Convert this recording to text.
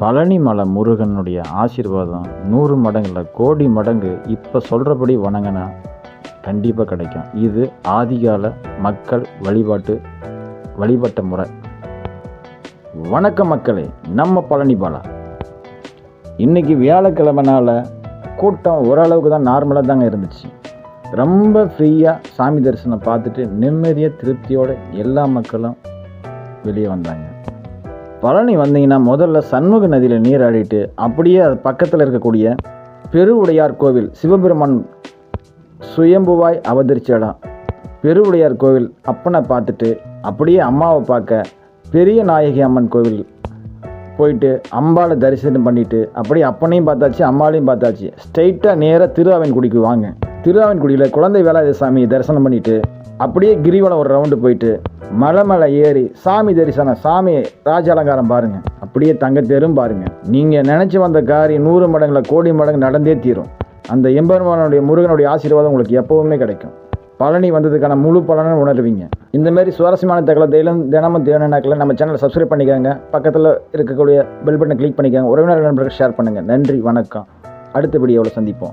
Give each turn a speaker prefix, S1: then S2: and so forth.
S1: பழனி மலை முருகனுடைய ஆசீர்வாதம் 100 மடங்குல கோடி மடங்கு இப்போ சொல்கிறபடி வணங்கினா கண்டிப்பாக கிடைக்கும். இது ஆதிகால மக்கள் வழிபட்ட முறை. வணக்கம் மக்களே, நம்ம பழனி பாலா. இன்றைக்கி வியாழக்கிழமைனால கூட்டம் ஓரளவுக்கு தான் நார்மலாக தாங்க இருந்துச்சு. ரொம்ப ஃப்ரீயாக சாமி தரிசனம் பார்த்துட்டு நிம்மதியாக திருப்தியோடு எல்லா மக்களும் வெளியே வந்தாங்க. பழனி வந்தீங்கன்னா முதல்ல சண்முக நதியில் நீராடிட்டு அப்படியே அது பக்கத்தில் இருக்கக்கூடிய பெருவுடையார் கோவில், சிவபெருமான் சுயம்புவாய் அவதரிச்ச இடம் பெருவுடையார் கோவில் அப்பனை பார்த்துட்டு அப்படியே அம்மாவை பார்க்க பெரிய நாயகி அம்மன் கோவில் போயிட்டு அம்பாவை தரிசனம் பண்ணிவிட்டு அப்படியே அப்பனையும் பார்த்தாச்சு, அம்மாவையும் பார்த்தாச்சு. ஸ்ட்ரெயிட்டாக நேராக திருஆவின்குடிக்கு வாங்க. திருஆவின்குடியில் குழந்தை வேலாயுத சாமியை தரிசனம் பண்ணிவிட்டு அப்படியே கிரிவலம் ஒரு ரவுண்டு போயிட்டு மலை ஏறி சாமி தரிசனம், சாமி ராஜ அலங்காரம் பாருங்கள். அப்படியே தங்கத்தேரும் பாருங்கள். நீங்கள் நினச்சி வந்த காரியம் 100 மடங்குல கோடி மடங்கு நடந்தே தீரும். அந்த எம்பெருமானுடைய முருகனுடைய ஆசீர்வாதம் உங்களுக்கு எப்போவுமே கிடைக்கும். பழனி வந்ததுக்கான முழு பலனை உணர்வீங்க. இந்தமாரி சுவாரஸ்யமான தகவலை தினமும் தேவைனாக்கில் நம்ம சேனலை சப்ஸ்கிரைப் பண்ணிக்கோங்க. பக்கத்தில் இருக்கக்கூடிய பெல் பட்டனை கிளிக் பண்ணிக்கோங்க. உறவினர் நண்பர்கள் ஷேர் பண்ணுங்கள். நன்றி, வணக்கம். அடுத்த வீடியோவில் சந்திப்போம்.